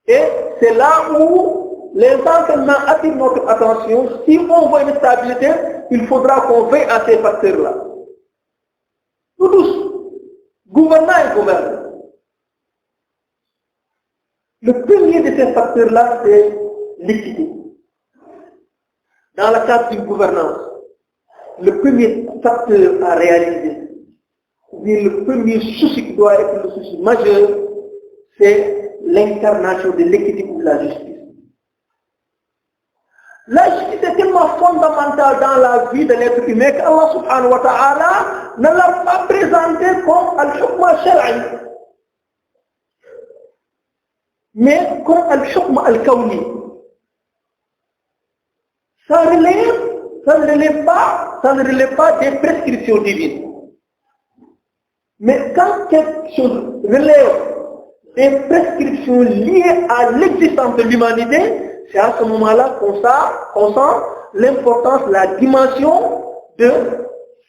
Et c'est là où les enseignements attirent notre attention. Si on veut une stabilité, il faudra qu'on veille à ces facteurs-là. Nous tous, gouvernants et gouvernants. Le premier de ces facteurs-là, c'est l'équité. Dans le cadre d'une gouvernance, le premier facteur à réaliser, ou bien le premier souci qui doit être le souci majeur, c'est l'incarnation de l'équité ou de la justice. La justice est tellement fondamentale dans la vie de l'être humain qu'Allah subhanahu wa ta'ala ne l'a pas présenté comme al-hukm al-shar'i, mais comme al-hukm al-kawni. Ça ne relève pas des prescriptions divines. Mais quand quelque chose relève des prescriptions liées à l'existence de l'humanité, c'est à ce moment-là qu'on sent l'importance, la dimension de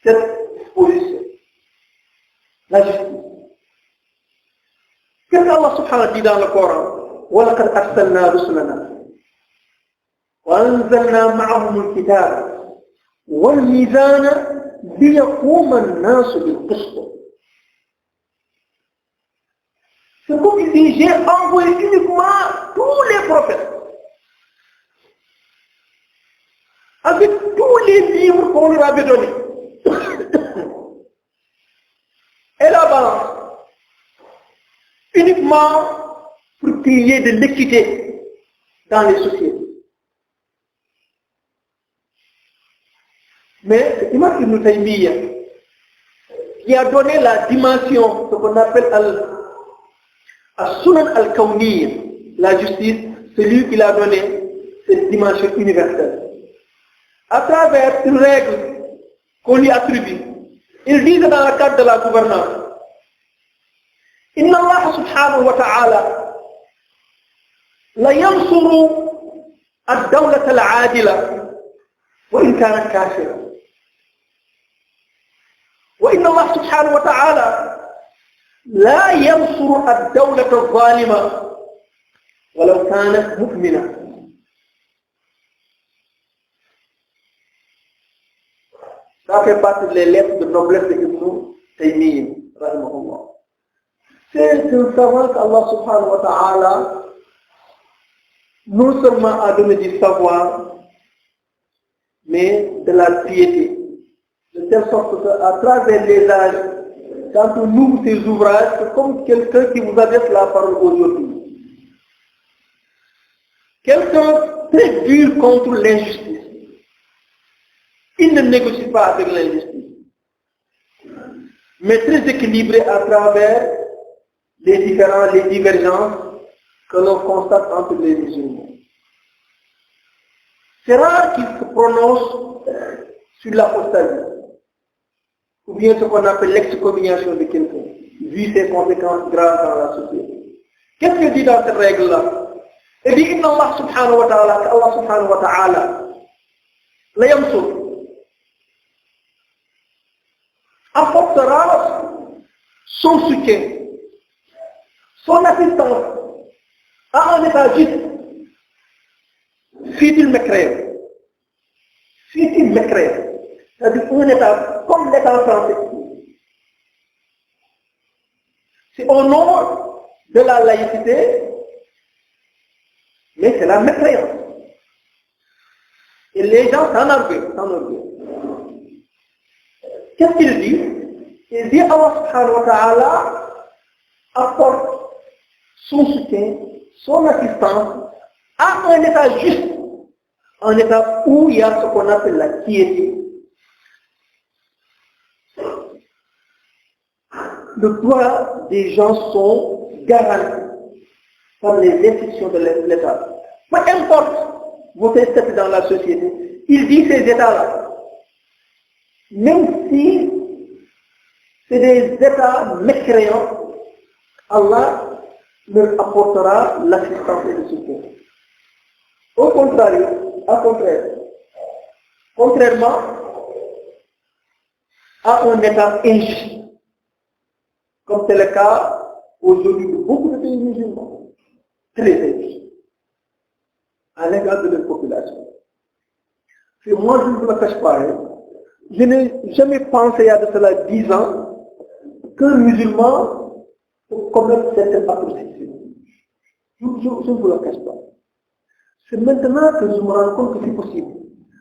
cette position. La justice. Qu'est-ce qu'Allah subhanahu wa ta'ala dit dans le Coran? وَلَقَدْ أَرْسَلْنَا رُسُلَنَا وأنزلنا معهم الكتاب والميزان ليقوم الناس بالقسط. C'est comme il dit, j'ai envoyé uniquement tous les prophètes avec tous les livres qu'on leur avait donnés. Et là-bas, uniquement pour qu'il y ait de l'équité dans les sociétés. Mais Imam Ibn Taymiyyah, qui a donné la dimension, ce qu'on appelle al-Sunan al-Kawniyya, la justice, c'est lui qui l'a donné cette dimension universelle. À travers une règle qu'on lui attribue, il dit dans le cadre de la gouvernance, Inna Allah subhanahu wa ta'ala la yansuru ad-dawlata al-adila wa in kanat kafira. وإن الله سبحانه وتعالى لا ينصر الدولة الظالمة ولو كانت مؤمنة. Ça fait partie des lettres de noblesse de Ibn Taymiyyah, rahimahullah. C'est un savant qu'Allah subhanahu wa ta'ala non seulement a donné du savoir, mais de la piété. De telle sorte qu'à travers les âges, quand on ouvre ces ouvrages, c'est comme quelqu'un qui vous adresse la parole aujourd'hui. Quelqu'un très dur contre l'injustice. Il ne négocie pas avec l'injustice. Mais très équilibré à travers les divergences que l'on constate entre les musulmans. C'est rare qu'il se prononce sur l'apostasie, ou bien ce qu'on appelle l'excommunication de quelqu'un, vu ses conséquences graves dans la société. Qu'est-ce qu'il dit dans cette règle-là? Il dit, Inna Allah subhanahu wa ta'ala, qu'Allah subhanahu wa ta'ala, la yamsur, apportera son soutien, son assistance à un état juste, fit-il mécréer. Fit-il mécréer. C'est-à-dire un état comme l'état français. C'est au nom de la laïcité, mais c'est la mécréance. Et les gens s'enorgueillent. Qu'est-ce qu'il dit? Il dit Allah subhanahu wa ta'ala apporte son soutien, son assistance à un état juste, un état où il y a ce qu'on appelle la piété. Le droit des gens sont garantis par les institutions de l'État. Peu importe votre statut dans la société, il dit ces États-là, même si c'est des États mécréants, Allah leur apportera l'assistance et le soutien. Au contraire, contrairement à un État injuste, comme c'est le cas aujourd'hui de beaucoup de pays musulmans. très injuste à l'égard de leur population. Et moi, je ne vous le cache pas, je n'ai jamais pensé il y a de cela 10 ans qu'un musulman peut commettre cette atrocité. Je ne vous le cache pas. C'est maintenant que je me rends compte que c'est possible.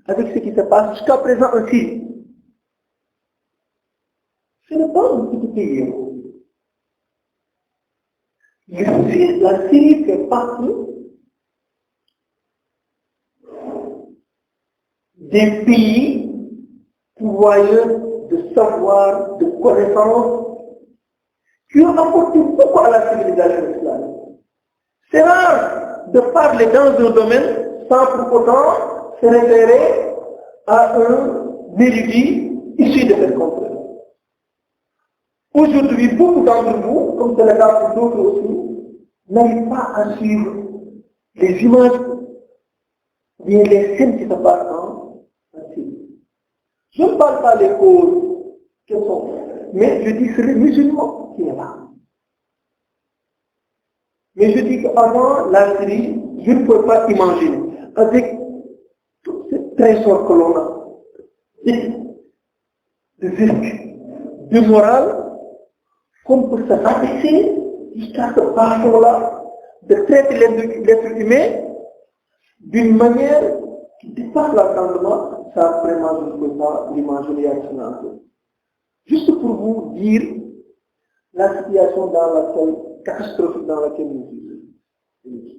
Avec ce qui se passe jusqu'à présent en Syrie. Ce n'est pas un petit pays. La Syrie fait partie des pays pourvoyeurs de savoir, de connaissances, qui ont apporté beaucoup à la civilisation islamique. C'est rare de parler dans un domaine sans pour autant se référer à un érudit issu de cette compréhension. Aujourd'hui, beaucoup d'entre vous, comme c'est le cas pour d'autres aussi, n'arrivent pas à suivre les images, bien les scènes qui se passent en Syrie. Je ne parle pas des causes qu'elles sont, mais je dis que c'est le musulman qui est là. Mais je dis qu'avant la Syrie, je ne peux pas imaginer, avec tout ce trésor que l'on a, de risque, de morale, qu'on peut se rabaisser jusqu'à ce façon-là, de traiter l'être humain d'une manière qui dépasse l'entendement. Ça, vraiment, je ne peux pas l'imaginer à ce moment. Juste pour vous dire la situation dans laquelle, catastrophique dans laquelle nous vivons.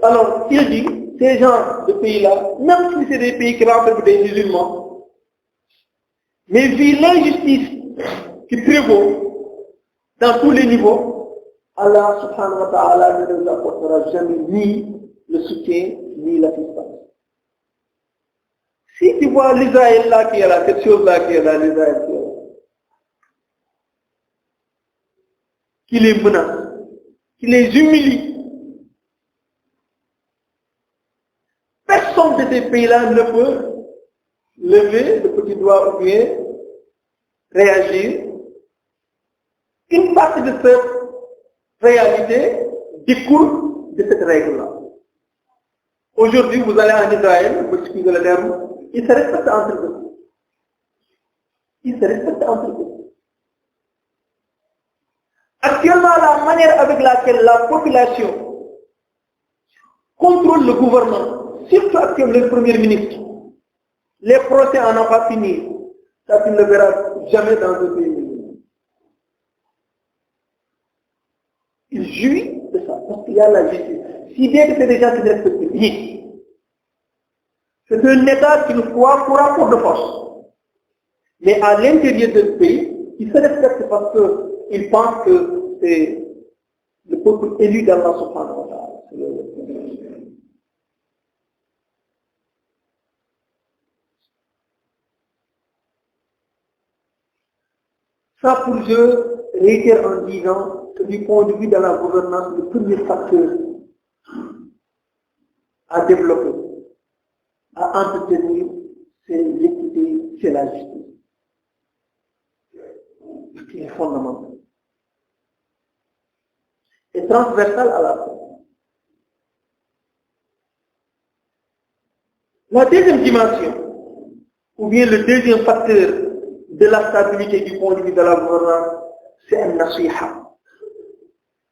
Alors, il dit, ces gens de pays-là, même si c'est des pays qui renferment des musulmans, mais vu l'injustice qui prévaut dans tous les niveaux, Allah subhanahu wa ta'ala ne nous apportera jamais ni le soutien, ni l'assistance. Si tu vois l'Israël là qui est là, cette chose-là qui est là, l'Israël qui est là, qui les menace, qui les humilie, personne de ces pays-là ne peut lever le petit doigt ou bien réagir. Une partie de cette réalité découle de cette règle-là. Aujourd'hui, vous allez en Israël, vous excusez le terme, ils se respectent entre eux. Ils se respectent entre eux. Actuellement, la manière avec laquelle la population contrôle le gouvernement, surtout actuellement le Premier ministre, les procès en ont pas fini. Ça, tu ne le verras jamais dans un pays. Il jouit de ça, parce qu'il y a la justice. Si bien que c'est des gens qui ne respectent rien. C'est un État qui nous croit pour rapport de force. Mais à l'intérieur de ce pays, il se respecte parce qu'il pense que c'est le peuple élu d'Allah subhanahu wa ta'ala. Ça pour je réitère en disant que du point de vue de la gouvernance, le premier facteur à développer, à entretenir, c'est l'équité, c'est la justice. Ce qui est fondamental. Et transversal à la fois. La deuxième dimension, ou bien le deuxième facteur de la stabilité du point de vue de la gouvernance, c'est un-nasiha.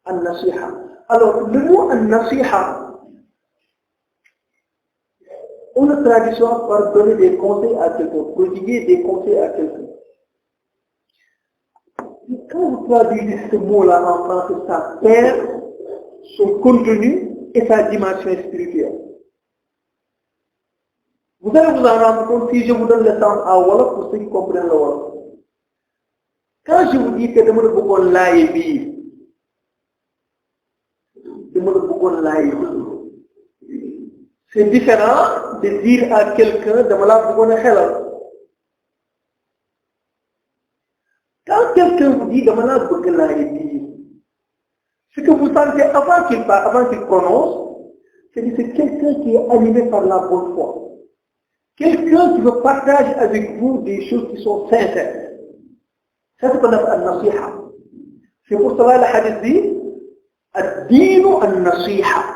An-nasiha. Alors, le mot an-nasiha, on le traduit par donner des conseils à quelqu'un, prodiguer des conseils à quelqu'un. Quand vous traduisez ce mot-là en français, ça perd son contenu et sa dimension spirituelle. Vous allez vous en rendre compte si je vous donne le temps à Wolof pour ceux qui comprennent le Wolof. Quand je vous dis que dama la bëggoon laaye biir, dama la bëggoon laaye biir, c'est différent de dire à quelqu'un dama la bëggoon a xelal. Quand quelqu'un vous dit dama la bëgg laaye biir, ce que vous sentez avant qu'il parle, avant qu'il prononce, c'est que c'est quelqu'un qui est animé par la bonne foi. Quelqu'un qui veut partager avec vous des choses qui sont sincères. Ça, c'est ce qu'on appelle un nasiha. C'est pour cela le hadith dit ad-dinu an-nasiha.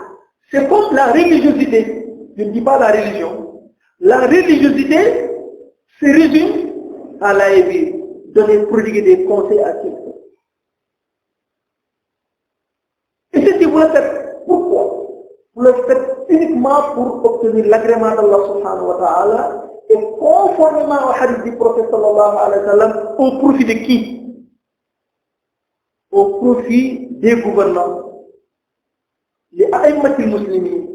C'est comme la religiosité. Je ne dis pas la religion. La religiosité se résume à l'AEB, donner, prodiguer des conseils à quelqu'un. Et ceci vous le faites pourquoi? Vous le faites uniquement pour obtenir l'agrément d'Allah subhanahu wa ta'ala et conformément au hadith du prophète sallallahu alayhi wa sallam, au profit de qui? Au profit des gouvernants, les a'immatil muslimin,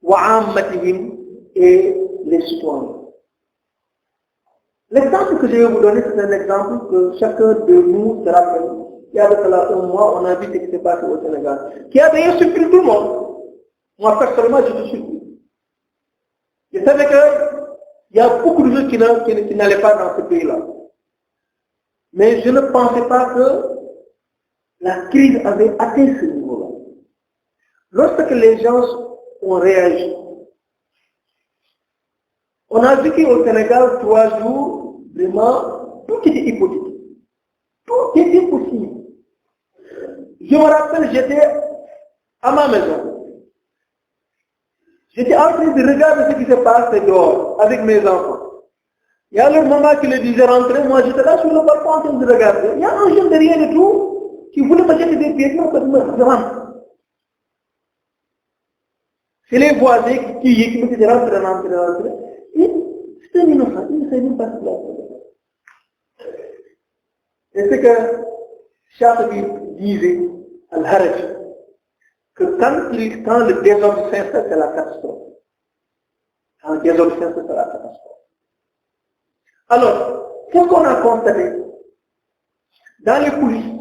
wa ammatihim et les citoyens. L'exemple que je vais vous donner, c'est un exemple que chacun de nous se rappelle. Il y a de cela un mois, on a vu ce qui s'est passé au Sénégal, qui a d'ailleurs surpris tout le monde. Moi, personnellement, je suis surpris. Je savais qu'il y a beaucoup de gens qui n'allaient pas dans ce pays-là. Mais je ne pensais pas que la crise avait atteint ce niveau-là. Lorsque les gens ont réagi, on a vécu au Sénégal 3 jours, vraiment, tout était hypothétique. Tout était possible. Je me rappelle, j'étais à ma maison. J'étais en train de regarder ce qui se passe dehors avec mes enfants. Il y a leur maman qui le disait rentrer, moi j'étais là sur le balcon en train de regarder. Il y a un jeune de rien du tout qui voulait me jeter des pieds, non, que je rentre. C'est les voisins qui me disaient rentrer. Et c'est un innocent, il ne sait même pas ce qu'il a fait. Et c'est que Shafi disait, Al-Haraj, que quand le désordre s'installe, c'est la catastrophe. Quand le désordre s'installe, c'est la catastrophe. Alors, qu'est-ce qu'on a constaté? Dans les coulisses,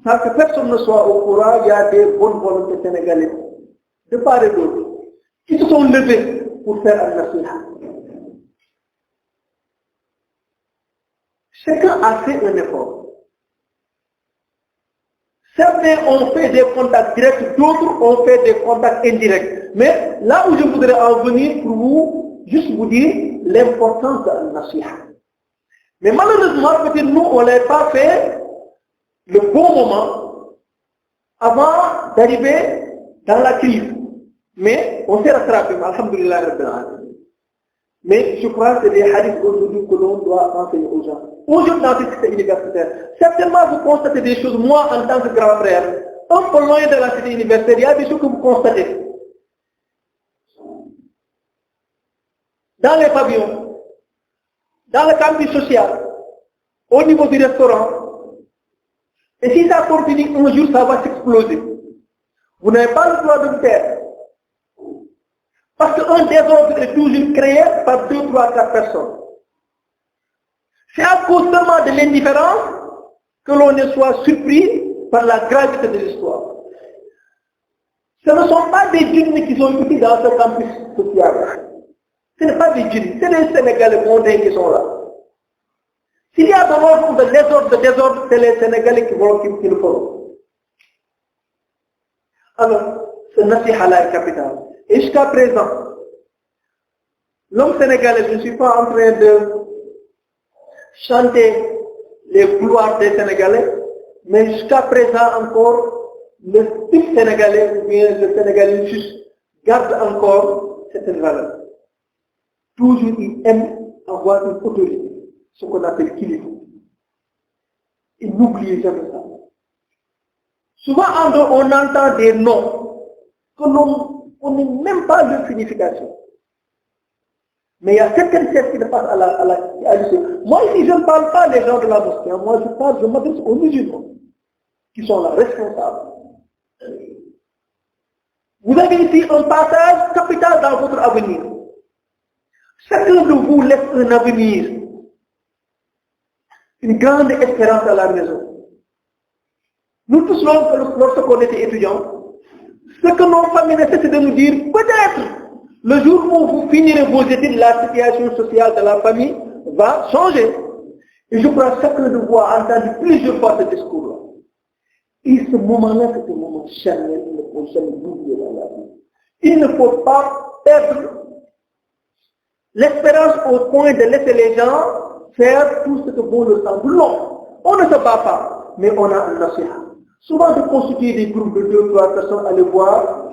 sans que personne ne soit au courant, il y a des bonnes volontés sénégalaises, de part et d'autre, qui se sont levés pour faire al-nasiha. Chacun a fait un effort. Certains ont fait des contacts directs, d'autres ont fait des contacts indirects. Mais là où je voudrais en venir pour vous, juste vous dire l'importance de al-nasiha. Mais malheureusement, peut-être nous, on n'avait pas fait le bon moment avant d'arriver dans la crise. Mais on s'est rattrapé, alhamdulillah rabbil alamin. Mais je crois que c'est des hadiths aujourd'hui que l'on doit enseigner aux gens. Aujourd'hui dans ce système universitaire, certainement vous constatez des choses, moi en tant que grand frère, un peu loin de la cité universitaire, il y a des choses que vous constatez. Dans les pavillons, dans le campus social, au niveau du restaurant. Et si ça continue, un jour ça va s'exploser. Vous n'avez pas le droit de le faire. Parce qu'un désordre est toujours créé par 2, 3, 4 personnes. C'est à cause seulement de l'indifférence que l'on ne soit surpris par la gravité de l'histoire. Ce ne sont pas des djinns qui sont ici dans ce campus social. Ce n'est pas des djinns, c'est les Sénégalais mondains qui sont là. S'il y a de l'ordre ou de désordre, c'est les Sénégalais qui le feront. Alors, ce nasiha-là est capital. Et jusqu'à présent, l'homme sénégalais, je ne suis pas en train de chanter les gloires des Sénégalais, mais jusqu'à présent encore, le type sénégalais ou bien le sénégalais juste garde encore cette valeur. Toujours il aime avoir une autorité, ce qu'on appelle kilifa. Il n'oublie jamais ça. Souvent on entend des noms que l'on n'est même pas de signification. Mais il y a certaines choses qui ne passent à l'issue. Moi ici, je ne parle pas des gens de la mosquée. Moi je m'adresse aux musulmans qui sont là, responsables. Vous avez ici un passage capital dans votre avenir. Chacun de vous laisse un avenir, une grande espérance à la maison. Nous tous, lorsqu'on était étudiants, ce que nos familles nécessitent de nous dire, peut-être, le jour où vous finirez vos études, la situation sociale de la famille va changer. Et je crois que chacun de vous a entendu plusieurs fois ce discours-là. Et ce moment-là, c'est un moment charnel, il ne faut jamais l'oublier dans la vie. Il ne faut pas perdre l'espérance au point de laisser les gens faire tout ce que bon leur semble. Non, on ne se bat pas. mais on a un nasiha. Souvent de constituer des groupes de 2-3 personnes, aller voir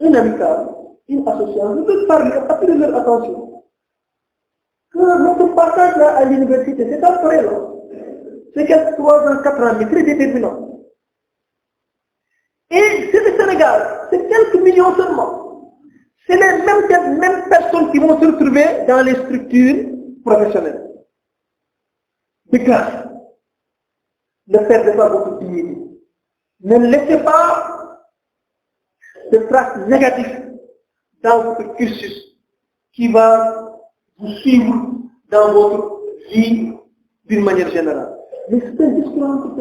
une amicale, une association, de parler, attirer leur attention. Que notre passage là à l'université, c'est après là. C'est quelques 3 ans, 4 ans, mais très déterminant. Et c'est le Sénégal, c'est quelques millions seulement. C'est les mêmes personnes qui vont se retrouver dans les structures professionnelles. De grâce, ne perdez pas votre dignité. Ne laissez pas de traces négatives dans votre cursus qui va vous suivre dans votre vie d'une manière générale. Mais c'est un discours entre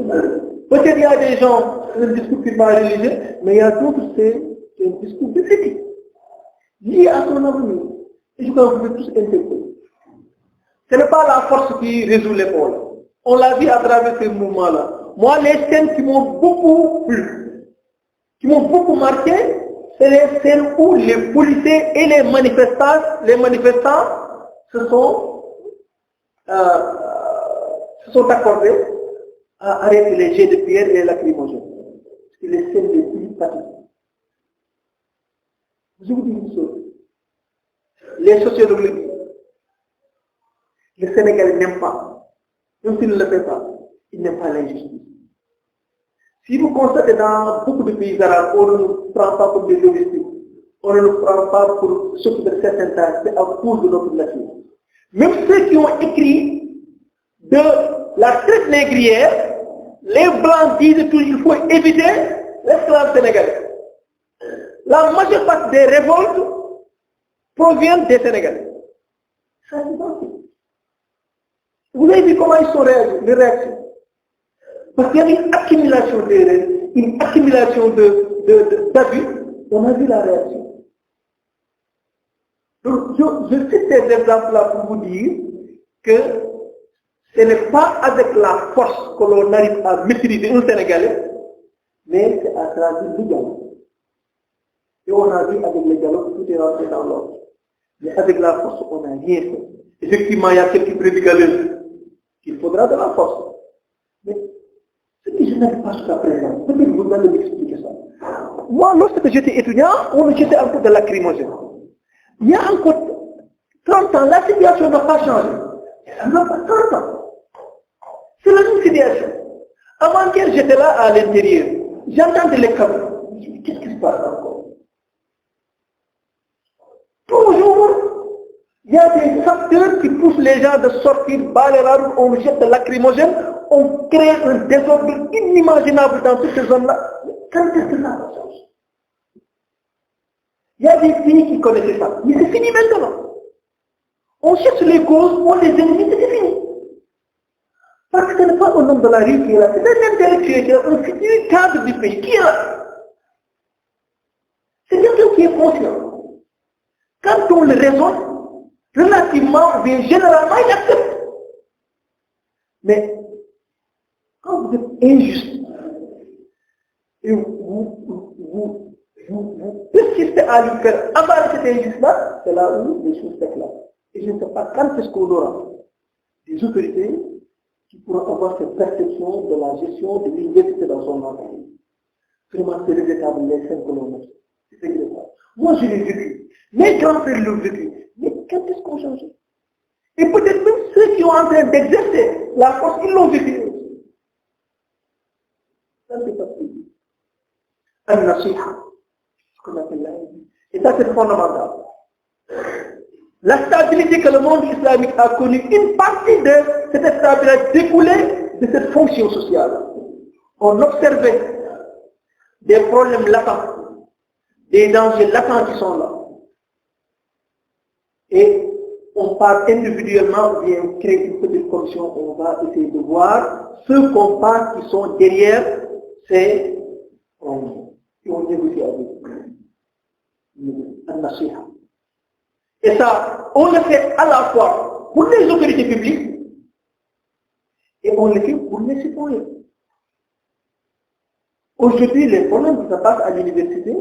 peut-être il y a des gens, c'est un discours purement religieux, mais il y a d'autres, c'est un discours de vie, lié à son avenir. Et je crois que vous pouvez tous interpeller. Ce n'est pas la force qui résout l'épaule. On l'a vu à travers ces mouvements-là. Moi, les scènes qui m'ont beaucoup plu, qui m'ont beaucoup marqué, c'est les scènes où les policiers et les manifestants se sont accordés à arrêter les jets de pierre et les lacrymogènes. C'est les scènes les plus pathétiques. Je vous dis une chose. Les sociologues le disent. Les Sénégalais n'aiment pas. Même s'ils ne le font pas, ils n'aiment pas l'injustice. Si vous constatez dans beaucoup de pays arabes, on ne nous prend pas comme des domestiques, on ne nous prend pas pour s'occuper de certaines tâches, c'est à cause de notre nature. Même ceux qui ont écrit de la traite négrière, les blancs disent qu'il faut éviter l'esclave sénégalais. La majeure partie des révoltes proviennent des Sénégalais. Ça, c'est gentil. Vous avez vu comment ils sont réactifs. Parce qu'il y a une accumulation d'erreurs, une accumulation d'abus, on a vu la réaction. Donc, je cite ces exemples-là pour vous dire que ce n'est pas avec la force que l'on arrive à maîtriser un Sénégalais, mais c'est à travers le dialogue. Et on a vu avec le dialogue, tout est rentré dans l'ordre. Mais avec la force, on n'a rien fait. Effectivement, il y a quelques prédicateurs qu'il faudra de la force. Mais ce que je n'avais pas jusqu'à présent, peut-être que vous allez m'expliquer ça. Moi, lorsque j'étais étudiant, on me jetait encore de lacrymogène. Il y a encore 30 ans, la situation n'a pas changé. Ça n'a pas 30 ans. C'est la même situation. Avant-hier, j'étais là à l'intérieur. J'entendais les caméras. Je me dis, qu'est-ce qui se passe encore? Toujours, il y a des facteurs qui poussent les gens de sortir, baler la route, on jette de lacrymogène, on crée un désordre inimaginable dans toutes ces zones-là. Quand est-ce que ça va changer? Il y a des pays qui connaissaient ça. Mais c'est fini maintenant. On cherche les causes, on les élimine, c'est fini. Parce que ce n'est pas un homme de la rue qui est là, c'est un intellectuel qui est un futur cadre du pays qui est là. C'est quelqu'un qui est conscient. Quand on le raisonne, relativement, bien généralement, il accepte. Mais quand vous êtes injuste et vous persistez à lui faire avaler cette injustice-là, c'est là où les choses s'éclatent. Et je ne sais pas quand est-ce qu'on aura des autorités qui pourront avoir cette perception de la gestion de l'université dans son ensemble. Vraiment, c'est regrettable les scènes que l'on a. C'est regrettable. Moi, je l'ai vécu. Mes grands-frères l'ont vécu. Mais quand est-ce qu'on change? Et peut-être même ceux qui sont en train d'exercer la force, ils l'ont vécu aussi. Ça, c'est pas possible. Al-Nasiha, ce qu'on appelle la vie. Et ça, c'est fondamental. La stabilité que le monde islamique a connue, une partie de cette stabilité découlait de cette fonction sociale. On observait des problèmes latents, des dangers latents qui sont là. Et on part individuellement, ou bien créer une petite commission, on va essayer de voir ceux qu'on pense qui sont derrière ces problèmes. Et on négocie avec Al-Nasiha. Et ça, on le fait à la fois pour les autorités publiques et on le fait pour les citoyens. Aujourd'hui, les problèmes qui se passent à l'université,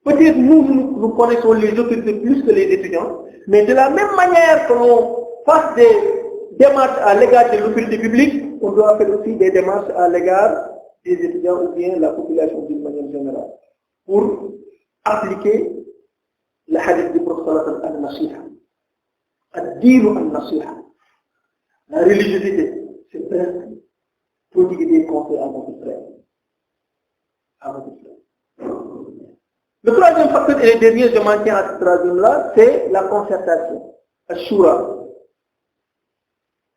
peut-être nous connaissons les autorités plus que les étudiants, mais de la même manière que l'on fasse des démarches à l'égard de l'autorité publique, on doit faire aussi des démarches à l'égard des étudiants ou bien la population d'une manière générale pour appliquer le hadith du prophète al-Nasiha. Ad-dinu al-Nasiha. La religiosité, c'est presque prodiguer des conseils à votre frère. Le troisième facteur et le dernier, je m'en tiens à ce troisième-là, c'est la concertation. Ashura.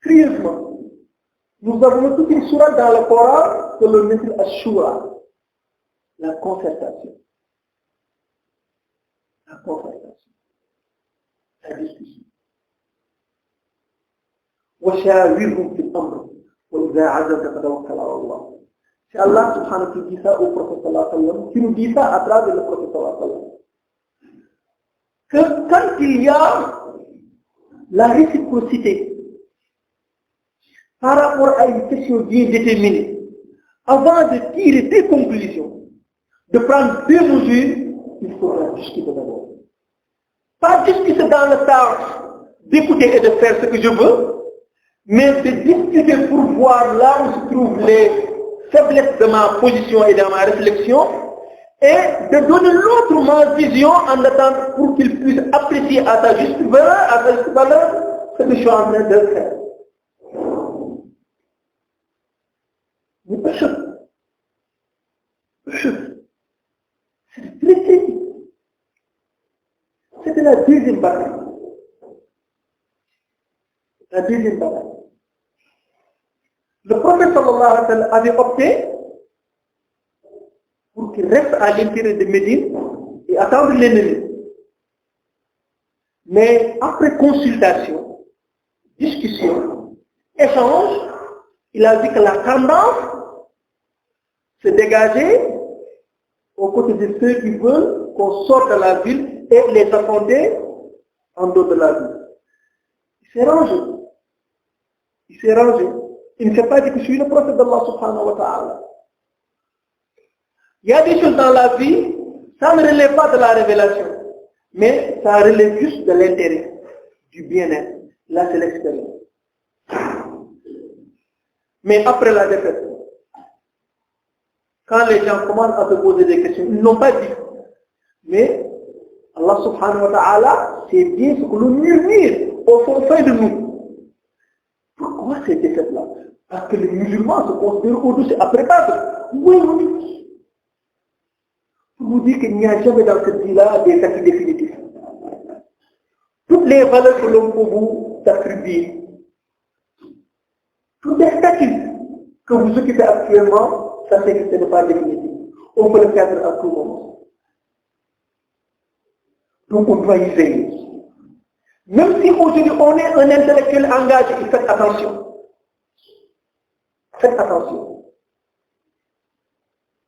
Curieusement, nous avons toute une sourate dans le Coran que le titre Ashura. La concertation. La concertation. La discussion. وَشَاوِرْهُمْ فِي الْأَمْرِ وَإِذَا عَزَمْتَ فَتَوَكَّلْ عَلَى اللَّهِ. C'est Allah subhanahu wa ta'ala qui dit ça au prophète sallallahu alayhi wa sallam, qui nous dit ça à travers le prophète sallallahu alayhi wa sallam. Que quand il y a la réciprocité par rapport à une question bien déterminée, avant de tirer des conclusions, de prendre des mesures, il faudra discuter d'abord. Pas discuter dans le sens d'écouter et de faire ce que je veux, mais de discuter pour voir là où se trouvent les faiblesses de ma position et de ma réflexion, et de donner l'autre ma vision en attendant pour qu'il puisse apprécier à sa juste valeur ce que je suis en train de faire. C'est très critique. C'était la deuxième bataille. La deuxième bataille. Le prophète sallallahu alayhi wa sallam avait opté pour qu'il reste à l'intérieur de Médine et attendre l'ennemi. Mais après consultation, discussion, échange, il a dit que la tendance se dégageait aux côtés de ceux qui veulent qu'on sorte de la ville et les affronter en dehors de la ville. Il s'est rangé. Il s'est rangé. Il ne s'est pas dit que je suis le prophète d'Allah subhanahu wa ta'ala. Il y a des choses dans la vie, ça ne relève pas de la révélation, mais ça relève juste de l'intérêt, du bien-être. Là, c'est l'expérience. Mais après la défaite, quand les gens commencent à se poser des questions, ils n'ont pas dit. Mais Allah subhanahu wa ta'ala, c'est bien ce que l'on murmure au fond de nous. Pourquoi ces défaites-là? Parce que les musulmans se considèrent au-dessus, après pas. Oui, oui. Pour vous dire qu'il n'y a jamais dans cette vie-là des acquis définitifs. Toutes les valeurs que l'on peut vous attribuer, tous les statuts que vous occupez actuellement, ça c'est que ce n'est pas définitif. On peut le perdre à tout moment. Donc on doit y veiller. Même si aujourd'hui on est un intellectuel engagé, faites attention. Faites attention.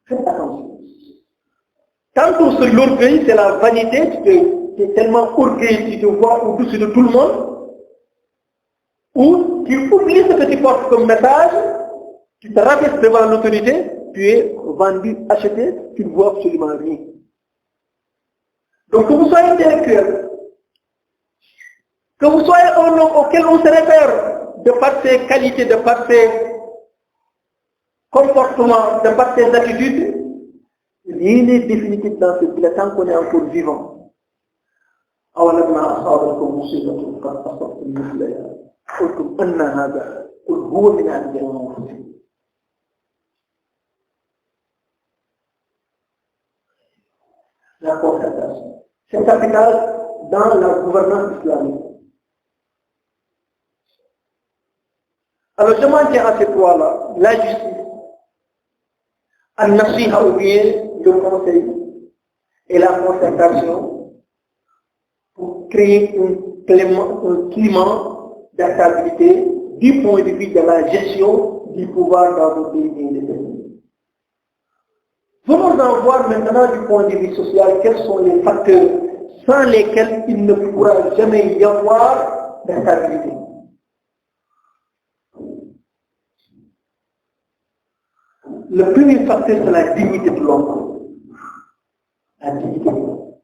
Faites attention. Tantôt c'est l'orgueil, c'est la vanité, tu es tellement orgueilleux, tu te vois au-dessus de tout le monde, ou tu oublies ce que tu portes comme message, tu te rabaisses devant l'autorité, tu es vendu, acheté, tu ne vois absolument rien. Donc que vous soyez intellectuel, que vous soyez un homme auquel on se réfère, de par ses qualités, de par ses comportements, de par ses attitudes, rien n'est définitif dans ce qu'il tant qu'on est encore vivant. أولما أصابكم مصيبة قد أصبتم مثلها قلتم أن هذا قل هو من عند أنفسكم. La concertation. C'est capital dans la gouvernance islamique. Alors je m'en tiens à ces trois-là, la justice, al-nasiha ou bien le conseil et la concertation pour créer un climat d'acceptabilité du point de vue de la gestion du pouvoir dans nos pays indépendants. Venons en voir maintenant du point de vue social quels sont les facteurs sans lesquels il ne pourra jamais y avoir d'instabilité. Le premier facteur, c'est la dignité de l'homme. La dignité de l'homme.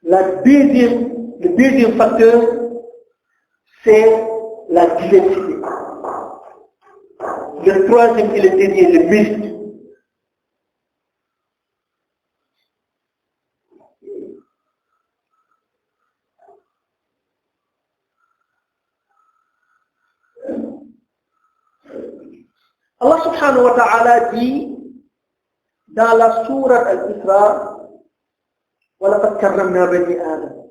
Le deuxième facteur, c'est la diversité. Le troisième et le dernier, le mérite. Allah subhanahu wa ta'ala dit dans la sourate Al-Isra, وَلَقَدْ كَرَّمْنَا بَنِي آدَمَ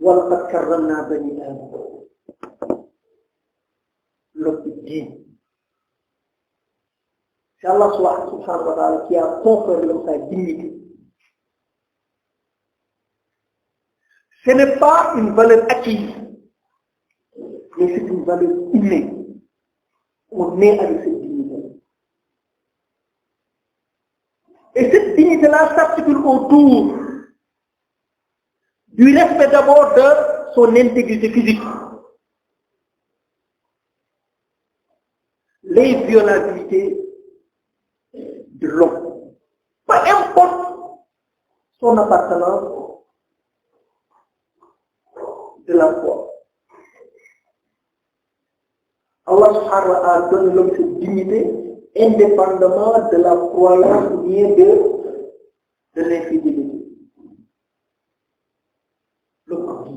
وَلَقَدْ كَرَّمْنَا بَنِي آدَمَ. L'autre dit, c'est Allah subhanahu wa ta'ala qui a conféré l'homme sa dignité. Ce n'est pas une valeur acquise, mais c'est une valeur innée. On est avec cette dignité. Et cette dignité-là s'articule autour du respect d'abord de son intégrité physique. L'inviolabilité de l'homme. Peu importe son appartenance de la foi. Allah subhanahu wa ta'ala donne l'homme cette dignité indépendamment de la croyance ou bien de l'infidélité. Le corps.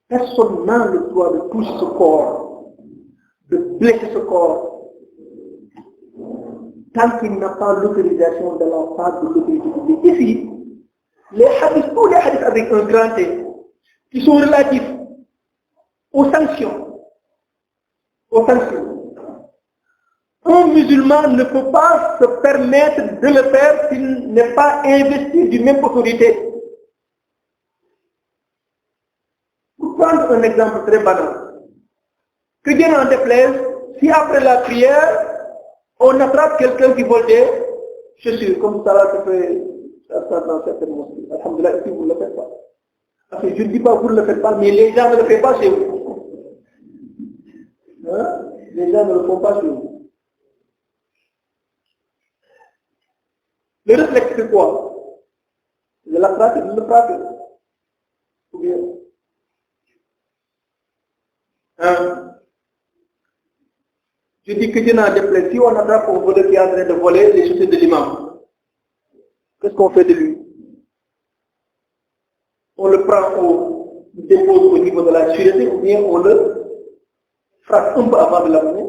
Personne n'a le droit de toucher ce corps, de blesser ce corps, tant qu'il n'a pas l'autorisation de la part de l'autorité. Ici, les hadiths, tous les hadiths avec un grand T, qui sont relatifs aux sanctions. Un musulman ne peut pas se permettre de le faire s'il n'est pas investi d'une même autorité. Pour prendre un exemple très banal, que Dieu n'en déplaise, si après la prière, on attrape quelqu'un qui vole des chaussures, comme ça se fait dans certaines mosquées. Alhamdulillah, ici vous ne le faites pas. Parce que je ne dis pas que vous ne le faites pas, mais les gens ne le font pas chez vous. Hein? Les gens ne le font pas chez vous. Le réflexe, c'est quoi? De la pratique, de le pratique. Ou bien. Je dis que Dieu n'en déplaise. Si on attrape un voleur qui est en train de voler les chaussures de l'imam, qu'est-ce qu'on fait de lui? On le prend, on le dépose au niveau de la sûreté, ou bien on le frappe un peu avant de l'amener.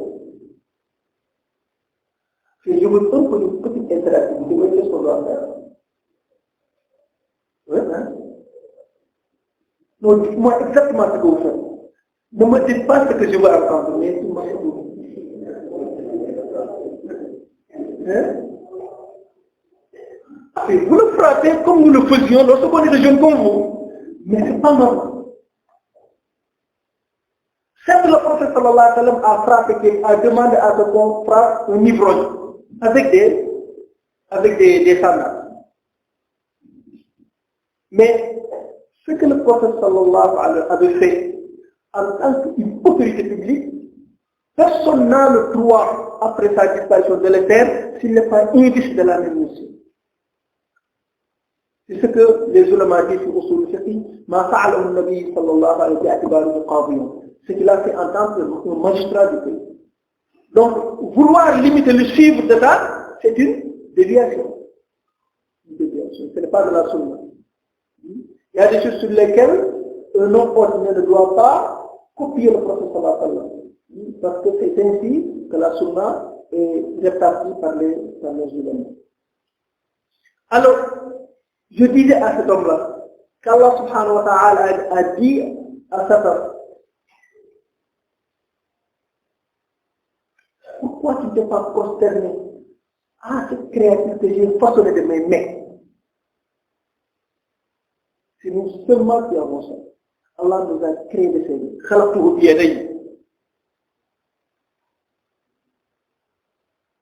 Je veux un peu une petite interactivité. Oui, qu'est-ce qu'on doit faire? Oui, hein? Non, dites-moi exactement ce que vous faites. Ne me dites pas ce que je veux entendre, mais dites-moi ce que vous faites. Hein? Vous le frappez comme nous le faisions lorsqu'on est de jeunes comme vous. Mais ce n'est pas normal. Certes, le prophète sallallahu alayhi wa sallam a frappé, a demandé à ce qu'on frappe un ivrogne avec des sandales. Mais ce que le prophète sallallahu alayhi wa sallam avait fait en tant qu'autorité publique, personne n'a le droit, après sa disparition, de le faire s'il n'est pas indice de la même mission. C'est ce que les ulama disent sur Usul al-Fiqh, ma fa'ala al-Nabi sallallahu alayhi wa sallam, ce qu'il a fait en tant que magistrat du pays. Donc, vouloir limiter le chiffre de ça, c'est une déviation. Une déviation. Ce n'est pas de la sunna. Il y a des choses sur lesquelles un homme ordinaire ne doit pas copier le prophète sallallahu alayhi wa sallam. Parce que c'est ainsi que la sunna est répartie par les ulama. Alors, je disais à cet homme-là qu'Allah subhanahu wa ta'ala a dit à Satan, pourquoi tu ne t'es pas prosterné à cette créature que j'ai façonnée de mes mains? C'est nous seulement qui avons ça. Allah nous a créé de ses mains. Khalaqtuhu biyadayhi.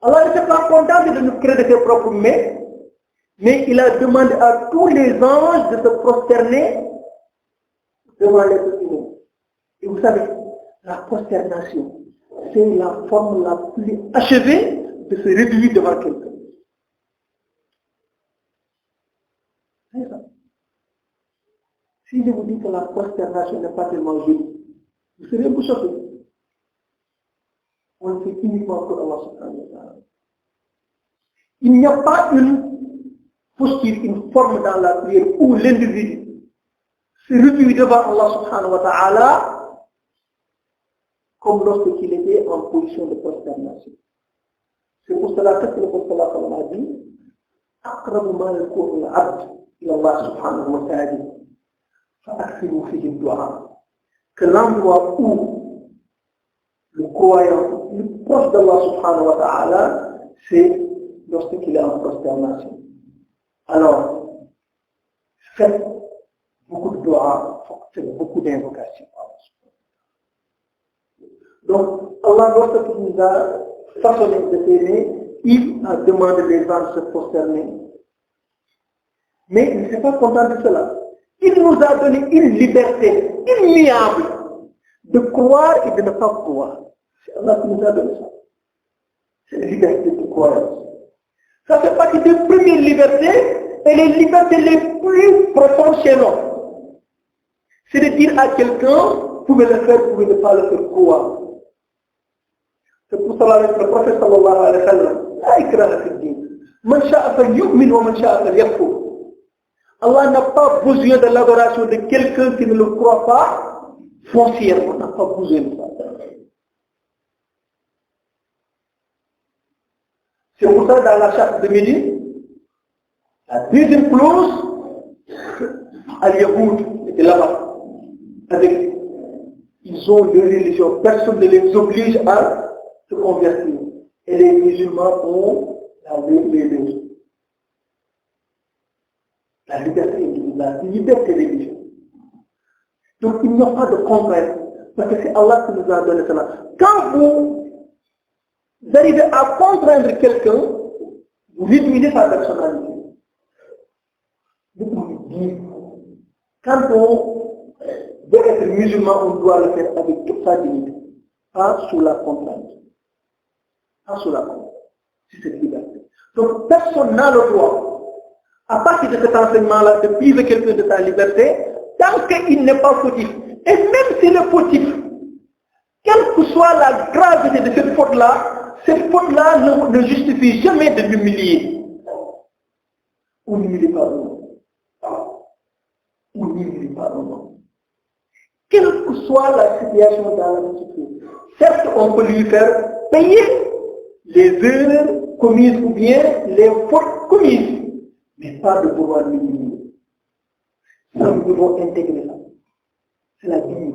Allah n'était pas content de nous créer de ses propres mains, mais il a demandé à tous les anges de se prosterner devant l'être humain. Et vous savez, la prosternation, c'est la forme la plus achevée de se réduire devant quelqu'un. C'est ça. Si je vous dis que la prosternation n'est pas tellement jolie, vous serez un peu choqué. fait uniquement pour Allah subhanahu wa ta'ala. Il n'y a pas une posture, une forme dans la prière où l'individu se réfugie devant Allah subhanahu wa ta'ala comme lorsqu'il était en position de prosternation. C'est pour cela que le prophète a dit أقرب ما يكون العبد إلى الله سبحانه وتعالى فأكثروا فيه الدعاء. Que l'endroit où le croyant le plus proche d'Allah subhanahu wa ta'ala, c'est lorsqu'il est en prosternation. Alors, faites beaucoup de dua, faites beaucoup d'invocations. Donc, Allah, lorsqu'il nous a façonné de s'aimer, il a demandé les gens de se prosterner. Mais il ne s'est pas content de cela. Il nous a donné une liberté immuable de croire et de ne pas croire. C'est Allah qui nous a donné ça. C'est la liberté de croyance. Ça fait partie des premières libertés et les libertés les plus profondes chez l'homme. C'est de dire à quelqu'un, vous pouvez le faire, vous pouvez ne pas le faire croire. C'est pour cela que le prophète sallallahu alayhi wa sallam, لا إكراه في الدين. من شاء فليؤمن ومن شاء فليكفر. Allah n'a pas besoin de l'adoration de quelqu'un qui ne le croit pas foncièrement. On n'a pas besoin de ça. C'est pour ça dans la charte de Médine, la deuxième clause, Al-Yahoud était là-bas. Ils ont leur religion. Personne ne les oblige à se convertir. Et les musulmans ont la liberté. La liberté individuelle, la liberté religieuse. Donc il n'y a pas de contrainte. Parce que c'est Allah qui nous a donné cela. Quand vous arrivez à contraindre quelqu'un, vous réduisez sa personnalité. Vous dites, quand on veut être musulman, on doit le faire avec toute sa dignité. Pas sous la contrainte. Sous la contrainte. C'est cette liberté. Donc personne n'a le droit, à partir de cet enseignement-là, de priver quelqu'un de sa liberté, tant qu'il n'est pas fautif. Et même s'il est fautif, quelle que soit la gravité de cette faute-là ne justifie jamais de l'humilier. On n'humilie pas l'homme. On n'humilie pas l'homme. Quelle que soit la situation dans la société, certes, on peut lui faire payer les erreurs commises ou bien les fautes commises, mais pas de pouvoir l'humilier. Ça, nous devons intégrer ça. C'est la dignité.